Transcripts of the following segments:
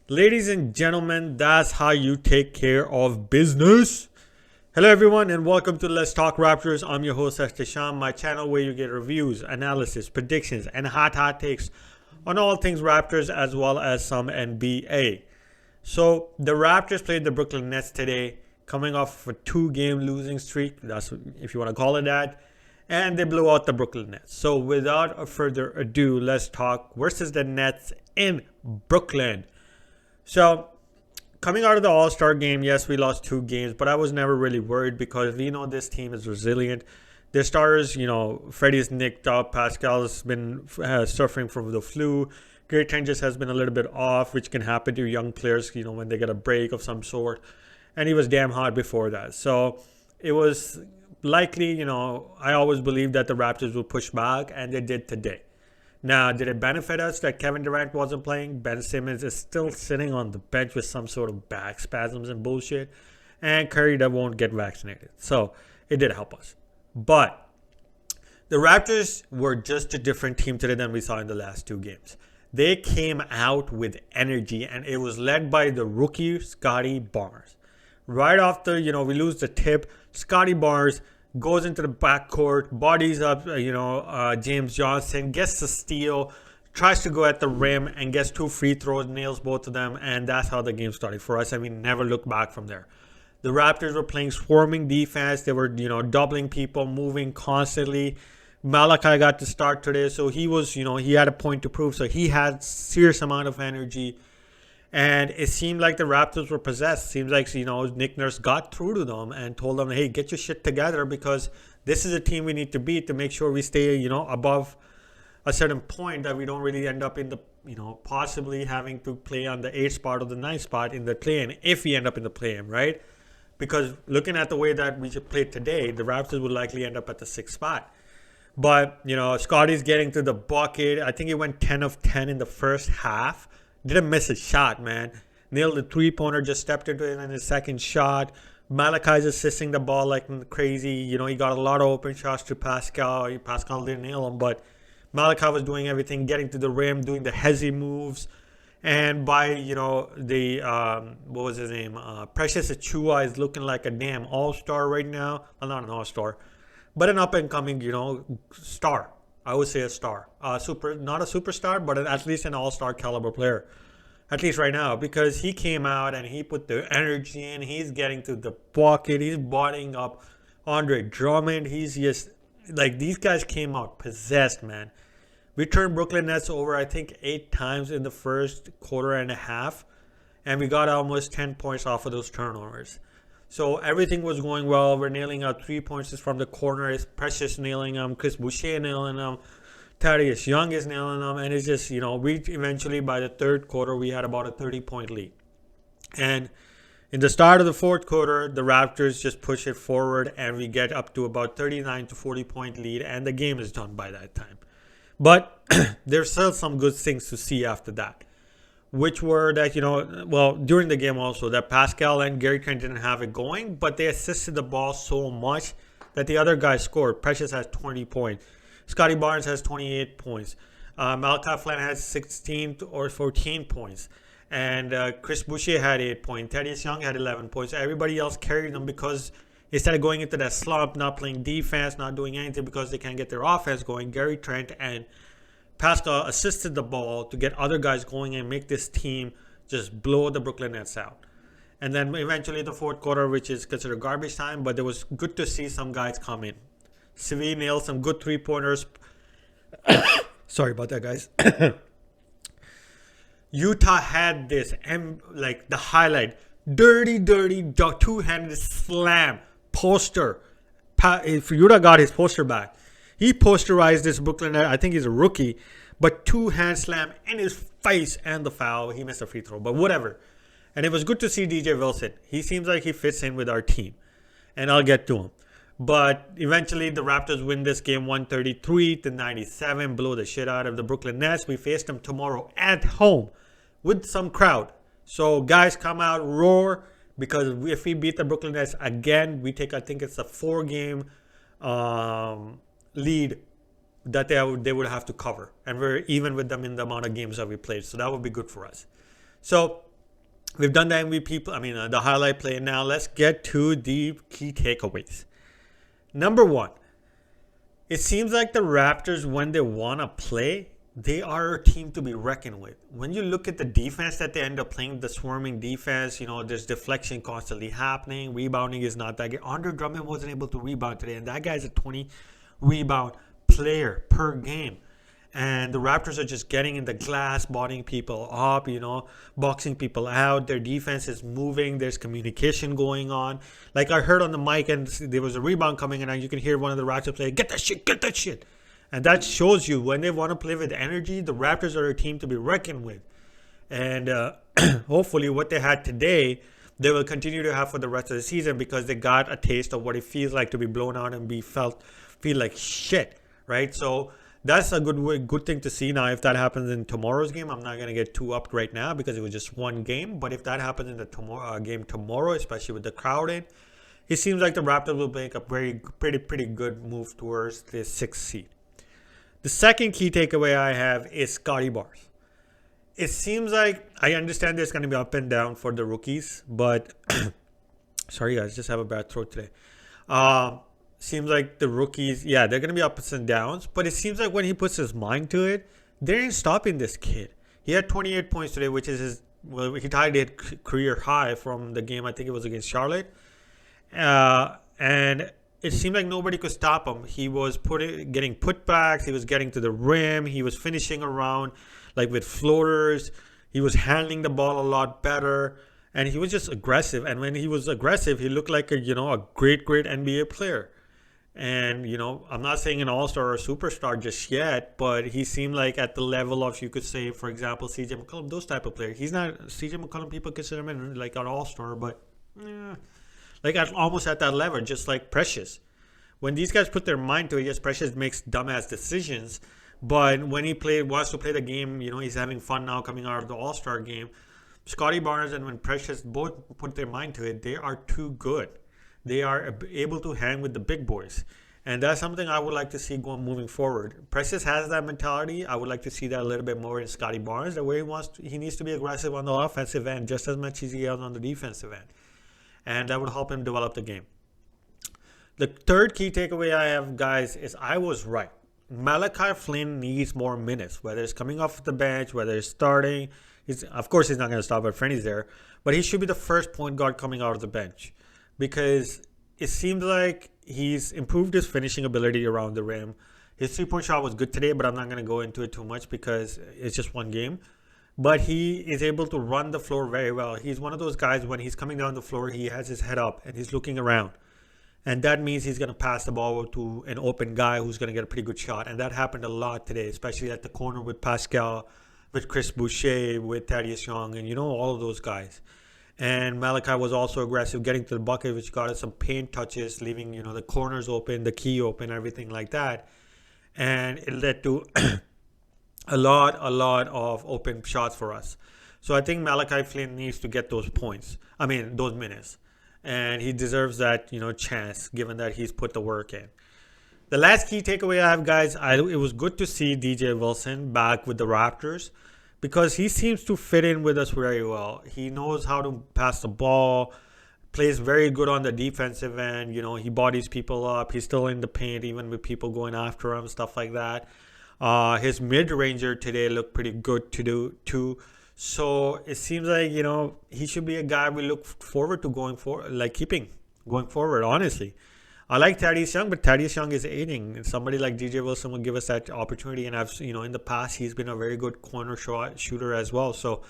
Ladies and gentlemen, that's how you take care of business. Hello, everyone, and welcome to Let's Talk Raptors. I'm your host, Sham, my channel where you get reviews, analysis, predictions, and hot takes on all things Raptors as well as some NBA. So, the Raptors played the Brooklyn Nets today, coming off a 2-game losing streak. That's if you want to call it that. And they blew out the Brooklyn Nets. So, without further ado, let's talk versus the Nets in Brooklyn. So, coming out of the All-Star game, yes, we lost 2 games, but I was never really worried because we know this team is resilient. Their starters, Freddie's nicked up. Pascal's been suffering from the flu. Gary Trent just has been a little bit off, which can happen to young players, when they get a break of some sort. And he was damn hot before that. So, it was likely, I always believed that the Raptors would push back, and they did today. Now, did it benefit us that Kevin Durant wasn't playing? Ben Simmons is still sitting on the bench with some sort of back spasms and bullshit. And Curry that won't get vaccinated. So, it did help us. But the Raptors were just a different team today than we saw in the last 2 games. They came out with energy, and it was led by the rookie Scotty Barnes. Right after, we lose the tip, Scotty Barnes goes into the backcourt, bodies up, James Johnson, gets the steal, tries to go at the rim, and gets 2 free throws, nails both of them, and that's how the game started for us, and we never looked back from there. The Raptors were playing swarming defense. They were, doubling people, moving constantly. Malachi got to start today, so he was, he had a point to prove, so he had serious amount of energy. And it seemed like the Raptors were possessed. Seems like, Nick Nurse got through to them and told them, hey, get your shit together because this is a team we need to beat to make sure we stay, above a certain point that we don't really end up in the, possibly having to play on the 8th spot or the 9th spot in the play-in if we end up in the play-in, right? Because looking at the way that we played today, the Raptors would likely end up at the 6th spot. But, Scotty's getting to the bucket. I think he went 10 of 10 in the first half. Didn't miss a shot, man. Nailed the 3-pointer, just stepped into it in his second shot. Malachi's assisting the ball like crazy. He got a lot of open shots to Pascal. Pascal didn't nail him, but Malachi was doing everything, getting to the rim, doing the hezzy moves. And by, what was his name? Precious Achua is looking like a damn all-star right now. Well, not an all-star, but an up-and-coming, star. I would say a star. Not a superstar, but at least an all-star caliber player. At least right now, because he came out and he put the energy in. He's getting to the bucket. He's bodying up Andre Drummond. He's just, these guys came out possessed, man. We turned Brooklyn Nets over, I think, 8 times in the first quarter and a half. And we got almost 10 points off of those turnovers. So everything was going well. We're nailing out 3 points from the corner. It's Precious nailing them. Chris Boucher nailing them. Thaddeus Young is nailing them. And it's just, we eventually, by the 3rd quarter, we had about a 30-point lead. And in the start of the 4th quarter, the Raptors just push it forward. And we get up to about 39 to 40-point lead. And the game is done by that time. But there's still some good things to see after that. Which were that, during the game also, that Pascal and Gary Trent didn't have it going, but they assisted the ball so much that the other guys scored. Precious has 20 points. Scotty Barnes has 28 points. Malachi Flynn has 16 or 14 points. And Chris Boucher had 8 points. Thaddeus Young had 11 points. Everybody else carried them because instead of going into that slump, not playing defense, not doing anything because they can't get their offense going, Gary Trent and Pascal assisted the ball to get other guys going and make this team just blow the Brooklyn Nets out. And then eventually the 4th quarter, which is considered garbage time, but it was good to see some guys come in. Svi nailed some good 3-pointers. Sorry about that, guys. Utah had this, the highlight. Dirty, 2-handed slam poster. If Utah got his poster back. He posterized this Brooklyn Net. I think he's a rookie. But 2-hand slam in his face and the foul. He missed a free throw. But whatever. And it was good to see DJ Wilson. He seems like he fits in with our team. And I'll get to him. But eventually the Raptors win this game 133-97. Blow the shit out of the Brooklyn Nets. We face them tomorrow at home with some crowd. So guys, come out, roar. Because if we beat the Brooklyn Nets again, we take, I think it's a 4-game lead that they would have to cover. And we're even with them in the amount of games that we played. So that would be good for us. So We've done the MVP, the highlight play. Now let's get to the key takeaways. Number one, it seems like the Raptors, when they want to play, they are a team to be reckoned with. When you look at the defense that they end up playing, the swarming defense, there's deflection constantly happening. Rebounding is not that good. Andre Drummond wasn't able to rebound today, and that guy's a 20 rebound player per game. And the Raptors are just getting in the glass, bodying people up, boxing people out. Their defense is moving. There's communication going on. Like I heard on the mic, and there was a rebound coming, and you can hear one of the Raptors play, "Get that shit, get that shit." And that shows you when they want to play with energy, the Raptors are a team to be reckoned with. And hopefully what they had today, they will continue to have for the rest of the season, because they got a taste of what it feels like to be blown out and feel like shit, right? So that's a good thing to see. Now, if that happens in tomorrow's game, I'm not going to get too upped right now because it was just one game. But if that happens in the game tomorrow, especially with the crowd in, it seems like the Raptors will make a pretty good move towards the 6th seed. The second key takeaway I have is Scotty Barnes. It seems like, I understand there's going to be up and down for the rookies, but sorry guys, just have a bad throat today. Seems like the rookies, they're going to be ups and downs, but it seems like when he puts his mind to it, they ain't stopping this kid. He had 28 points today, which is he tied his career high from the game, I think it was against Charlotte. And it seemed like nobody could stop him. He was getting putbacks, he was getting to the rim, he was finishing around like with floaters, he was handling the ball a lot better, and he was just aggressive. And when he was aggressive, he looked like a great NBA player. And, I'm not saying an all-star or a superstar just yet, but he seemed like at the level of, you could say, for example, CJ McCollum, those type of players. He's not, CJ McCollum, people consider him like an all-star, but almost at that level, just like Precious. When these guys put their mind to it, yes, Precious makes dumbass decisions, but when he wants to play the game, he's having fun now coming out of the all-star game. Scotty Barnes and when Precious both put their mind to it, they are too good. They are able to hang with the big boys. And that's something I would like to see moving forward. Precious has that mentality. I would like to see that a little bit more in Scotty Barnes, the way he needs to be aggressive on the offensive end just as much as he is on the defensive end. And that would help him develop the game. The third key takeaway I have, guys, is I was right. Malachi Flynn needs more minutes, whether it's coming off the bench, whether it's starting. Of course, he's not going to start, but Frenny's there. But he should be the first point guard coming out of the bench, because it seems like he's improved his finishing ability around the rim. His three-point shot was good today, but I'm not going to go into it too much because it's just one game. But he is able to run the floor very well. He's one of those guys, when he's coming down the floor, he has his head up and he's looking around. And that means he's going to pass the ball to an open guy who's going to get a pretty good shot. And that happened a lot today, especially at the corner with Pascal, with Chris Boucher, with Thaddeus Young, and all of those guys. And Malachi was also aggressive, getting to the bucket, which got us some paint touches, leaving, the corners open, the key open, everything like that. And it led to a lot of open shots for us. So I think Malachi Flynn needs to get those those minutes. And he deserves that, chance, given that he's put the work in. The last key takeaway I have, guys, it was good to see DJ Wilson back with the Raptors, because he seems to fit in with us very well. He knows how to pass the ball, plays very good on the defensive end. He bodies people up. He's still in the paint, even with people going after him, stuff like that. His mid-ranger today looked pretty good to do too. So it seems like, he should be a guy we look forward to going forward, honestly. I like Thaddeus Young, but Thaddeus Young is aging. Somebody like DJ Wilson will give us that opportunity. And I've, in the past, he's been a very good corner shooter as well. So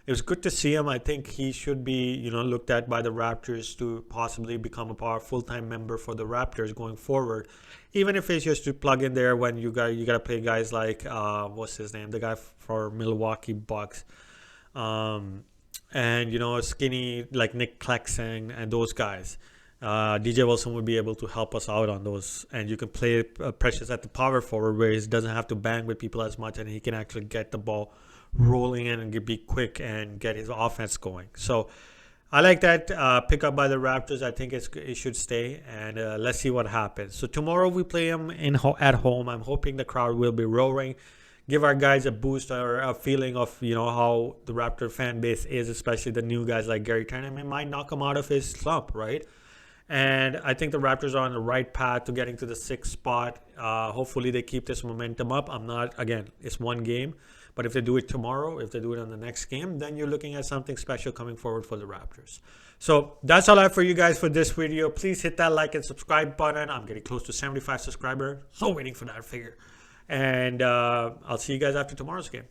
it was good to see him. I think he should be, looked at by the Raptors to possibly become a full-time member for the Raptors going forward. Even if it's just to plug in there when you got to play guys like, what's his name? The guy for Milwaukee Bucks. And, skinny like Nick Claxton and those guys. DJ Wilson would be able to help us out on those, and you can play Precious at the power forward, where he doesn't have to bang with people as much, and he can actually get the ball rolling in and be quick and get his offense going. So I like that pickup by the Raptors. I think it should stay, and let's see what happens. So tomorrow we play them at home. I'm hoping the crowd will be roaring, give our guys a boost or a feeling of, how the Raptor fan base is, especially the new guys like Gary Trent. It might knock him out of his slump, right? And I think the Raptors are on the right path to getting to the 6th spot. Hopefully they keep this momentum up. Again, it's one game. But if they do it tomorrow, if they do it on the next game, then you're looking at something special coming forward for the Raptors. So that's all I have for you guys for this video. Please hit that like and subscribe button. I'm getting close to 75 subscribers. So waiting for that figure. And I'll see you guys after tomorrow's game.